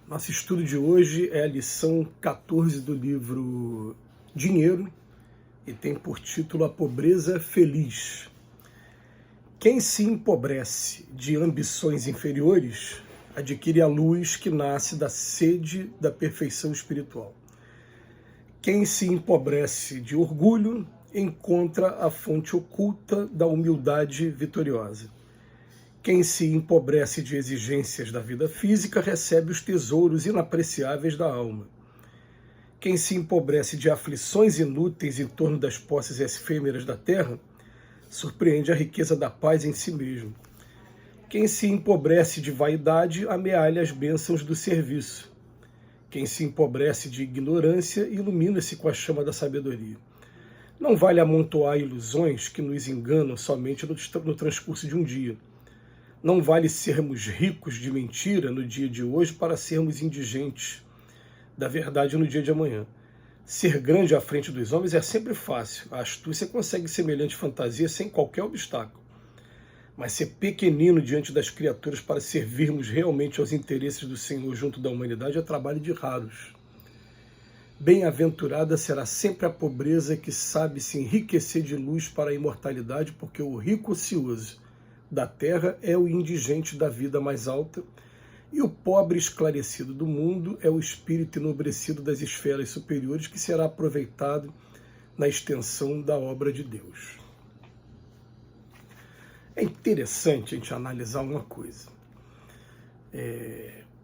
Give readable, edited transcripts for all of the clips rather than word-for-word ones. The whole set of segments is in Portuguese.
Nosso estudo de hoje é a lição 14 do livro Dinheiro e tem por título A Pobreza Feliz. Quem se empobrece de ambições inferiores adquire a luz que nasce da sede da perfeição espiritual. Quem se empobrece de orgulho encontra a fonte oculta da humildade vitoriosa. Quem se empobrece de exigências da vida física recebe os tesouros inapreciáveis da alma. Quem se empobrece de aflições inúteis em torno das posses efêmeras da terra surpreende a riqueza da paz em si mesmo. Quem se empobrece de vaidade amealha as bênçãos do serviço. Quem se empobrece de ignorância ilumina-se com a chama da sabedoria. Não vale amontoar ilusões que nos enganam somente no transcurso de um dia. Não vale sermos ricos de mentira no dia de hoje para sermos indigentes da verdade no dia de amanhã. Ser grande à frente dos homens é sempre fácil. A astúcia consegue semelhante fantasia sem qualquer obstáculo. Mas ser pequenino diante das criaturas para servirmos realmente aos interesses do Senhor junto da humanidade é trabalho de raros. Bem-aventurada será sempre a pobreza que sabe se enriquecer de luz para a imortalidade, porque o rico ocioso da terra é o indigente da vida mais alta, e o pobre esclarecido do mundo é o espírito enobrecido das esferas superiores que será aproveitado na extensão da obra de Deus. É interessante a gente analisar uma coisa.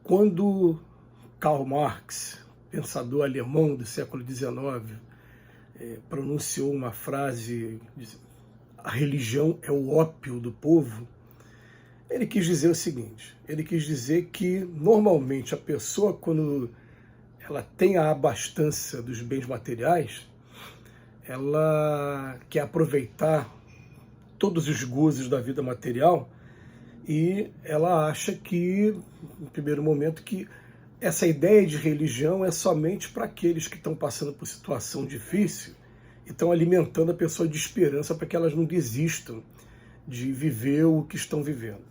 Quando Karl Marx, pensador alemão do século XIX, pronunciou uma frase: a religião é o ópio do povo, ele quis dizer o seguinte: ele quis dizer que normalmente a pessoa, quando ela tem a abastança dos bens materiais, ela quer aproveitar todos os gozos da vida material e ela acha que, no primeiro momento, que essa ideia de religião é somente para aqueles que estão passando por situação difícil e estão alimentando a pessoa de esperança para que elas não desistam de viver o que estão vivendo.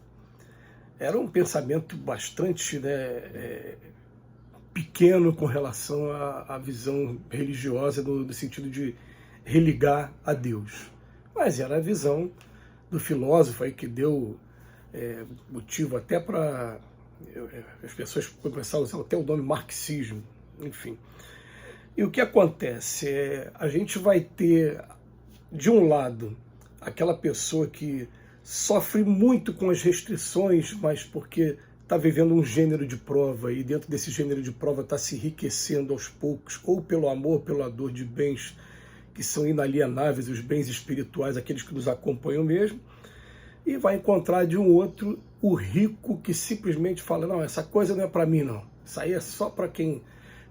Era um pensamento bastante pequeno com relação à visão religiosa, no sentido de religar a Deus. Mas era a visão do filósofo aí que deu motivo até para as pessoas começaram a usar até o nome marxismo, enfim. E o que acontece? A gente vai ter, de um lado, aquela pessoa que sofre muito com as restrições, mas porque está vivendo um gênero de prova, e dentro desse gênero de prova está se enriquecendo aos poucos, ou pelo amor, pela dor de bens que são inalienáveis, os bens espirituais, aqueles que nos acompanham mesmo, e vai encontrar de um outro o rico que simplesmente fala: não, essa coisa não é para mim não, isso aí é só para quem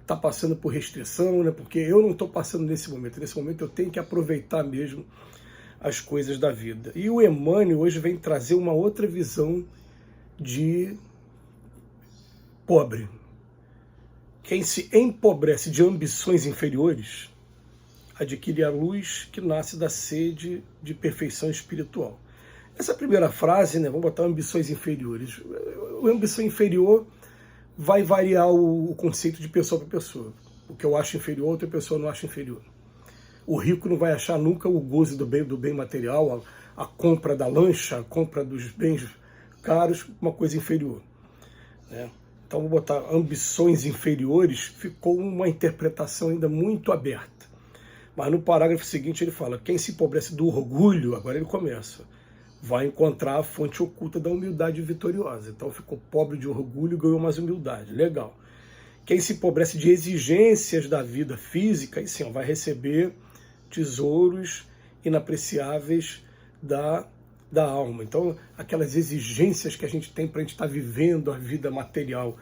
está passando por restrição, né? Porque eu não estou passando nesse momento eu tenho que aproveitar mesmo as coisas da vida. E o Emmanuel hoje vem trazer uma outra visão de pobre. Quem se empobrece de ambições inferiores adquire a luz que nasce da sede de perfeição espiritual. Essa primeira frase, né, vamos botar ambições inferiores. O ambição inferior vai variar o conceito de pessoa para pessoa. O que eu acho inferior, outra pessoa não acha inferior. O rico não vai achar nunca o gozo do bem material, a compra da lancha, a compra dos bens caros, uma coisa inferior, né? Então, vou botar ambições inferiores, ficou uma interpretação ainda muito aberta. Mas no parágrafo seguinte ele fala: quem se empobrece do orgulho, agora ele começa, vai encontrar a fonte oculta da humildade vitoriosa. Então ficou pobre de orgulho e ganhou mais humildade. Legal. Quem se empobrece de exigências da vida física, aí sim, vai receber tesouros inapreciáveis da alma. Então, aquelas exigências que a gente tem para a gente estar vivendo a vida material,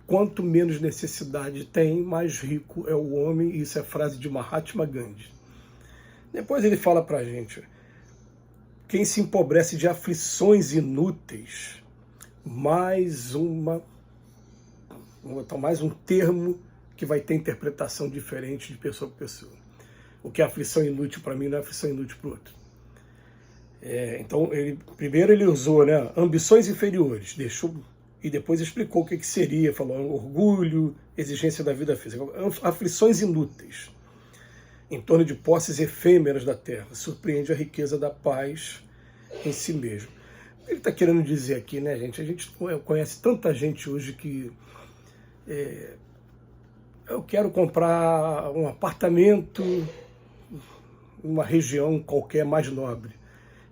quanto menos necessidade tem, mais rico é o homem. Isso é frase de Mahatma Gandhi. Depois ele fala para a gente: quem se empobrece de aflições inúteis, vou botar mais um termo que vai ter interpretação diferente de pessoa para pessoa. O que é aflição inútil para mim não é aflição inútil para o outro. Então, primeiro ele usou, né, ambições inferiores, deixou e depois explicou o que seria, falou orgulho, exigência da vida física, aflições inúteis, em torno de posses efêmeras da terra, surpreende a riqueza da paz em si mesmo. Ele está querendo dizer aqui, né, gente? A gente conhece tanta gente hoje que eu quero comprar um apartamento em uma região qualquer mais nobre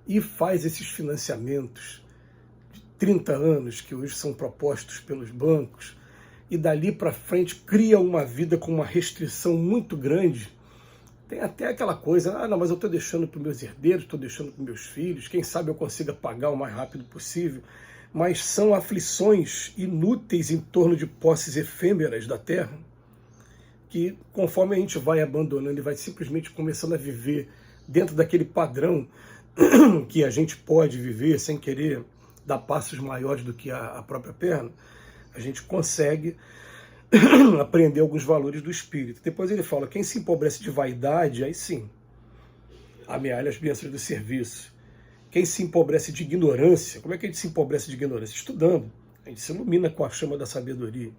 e faz esses financiamentos de 30 anos que hoje são propostos pelos bancos e dali para frente cria uma vida com uma restrição muito grande. Tem até aquela coisa, não, mas eu estou deixando para os meus herdeiros, estou deixando para os meus filhos, quem sabe eu consiga pagar o mais rápido possível, mas são aflições inúteis em torno de posses efêmeras da terra, que conforme a gente vai abandonando e vai simplesmente começando a viver dentro daquele padrão que a gente pode viver sem querer dar passos maiores do que a própria perna, a gente consegue aprender alguns valores do espírito. Depois ele fala, quem se empobrece de vaidade, aí sim, amealha as bênçãos do serviço. Quem se empobrece de ignorância, como é que a gente se empobrece de ignorância? Estudando, a gente se ilumina com a chama da sabedoria.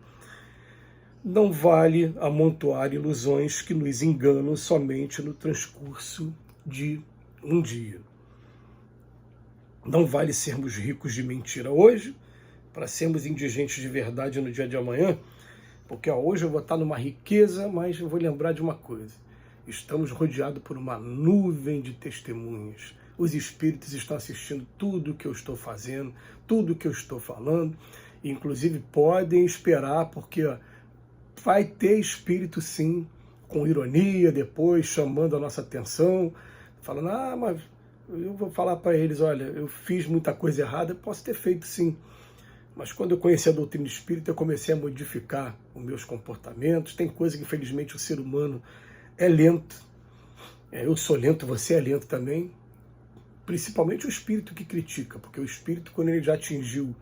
Não vale amontoar ilusões que nos enganam somente no transcurso de um dia. Não vale sermos ricos de mentira hoje, para sermos indigentes de verdade no dia de amanhã, porque hoje eu vou estar numa riqueza, mas eu vou lembrar de uma coisa. Estamos rodeados por uma nuvem de testemunhas. Os espíritos estão assistindo tudo o que eu estou fazendo, tudo o que eu estou falando, e inclusive podem esperar, porque vai ter espírito sim, com ironia depois, chamando a nossa atenção, falando, mas eu vou falar para eles, olha, eu fiz muita coisa errada, posso ter feito sim, mas quando eu conheci a doutrina espírita, eu comecei a modificar os meus comportamentos. Tem coisa que, infelizmente, o ser humano é lento. Eu sou lento, você é lento também. Principalmente o espírito que critica, porque o espírito, quando ele já atingiu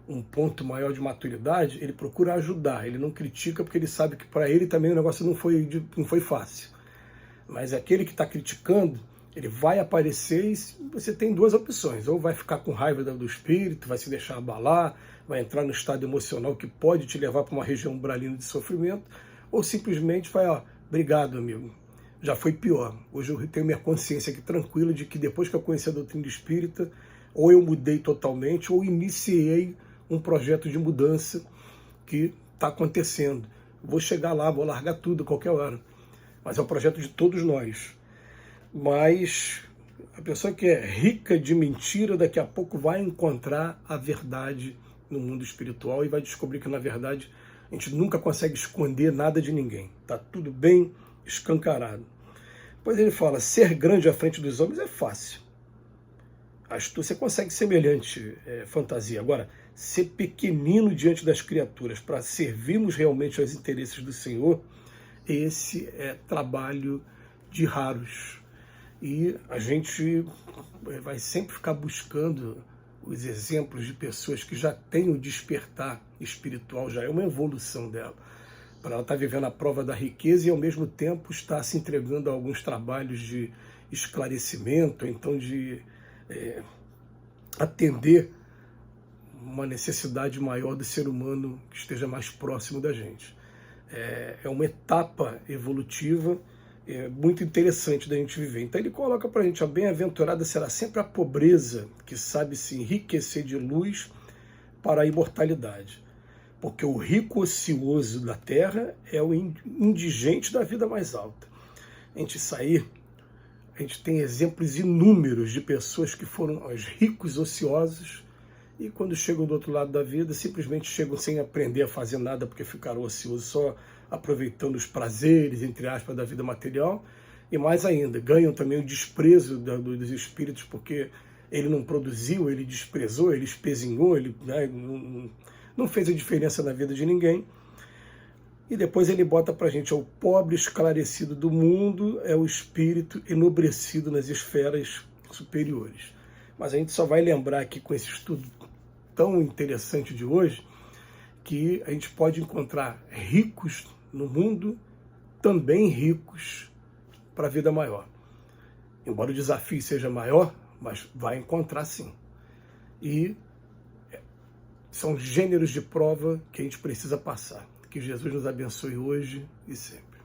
um ponto maior de maturidade, ele procura ajudar, ele não critica porque ele sabe que para ele também o negócio não foi fácil. Mas aquele que está criticando, ele vai aparecer e você tem duas opções. Ou vai ficar com raiva do espírito, vai se deixar abalar, vai entrar no estado emocional que pode te levar para uma região umbralina de sofrimento, ou simplesmente vai, obrigado, amigo, já foi pior. Hoje eu tenho minha consciência aqui tranquila de que depois que eu conheci a doutrina espírita, ou eu mudei totalmente, ou iniciei um projeto de mudança que está acontecendo. Vou chegar lá, vou largar tudo a qualquer hora. Mas é um projeto de todos nós. Mas a pessoa que é rica de mentira, daqui a pouco vai encontrar a verdade no mundo espiritual e vai descobrir que, na verdade, a gente nunca consegue esconder nada de ninguém. Está tudo bem escancarado. Depois ele fala, ser grande à frente dos homens é fácil. Astúcia consegue semelhante fantasia. Agora, ser pequenino diante das criaturas para servirmos realmente aos interesses do Senhor, esse é trabalho de raros. E a gente vai sempre ficar buscando os exemplos de pessoas que já têm o despertar espiritual, já é uma evolução dela. Para ela estar vivendo a prova da riqueza e, ao mesmo tempo, estar se entregando a alguns trabalhos de esclarecimento, então de atender uma necessidade maior do ser humano que esteja mais próximo da gente. É uma etapa evolutiva muito interessante da gente viver. Então ele coloca para a gente, a bem-aventurada será sempre a pobreza que sabe se enriquecer de luz para a imortalidade. Porque o rico ocioso da terra é o indigente da vida mais alta. A gente tem exemplos inúmeros de pessoas que foram os ricos ociosos e quando chegam do outro lado da vida, simplesmente chegam sem aprender a fazer nada porque ficaram ociosos, só aproveitando os prazeres, entre aspas, da vida material, e mais ainda, ganham também o desprezo dos espíritos, porque ele não produziu, ele desprezou, ele espezinhou, ele não fez a diferença na vida de ninguém. E depois ele bota pra gente, o pobre esclarecido do mundo é o espírito enobrecido nas esferas superiores. Mas a gente só vai lembrar aqui com esse estudo tão interessante de hoje, que a gente pode encontrar ricos no mundo, também ricos para a vida maior. Embora o desafio seja maior, mas vai encontrar sim. E São gêneros de prova que a gente precisa passar. Que Jesus nos abençoe hoje e sempre.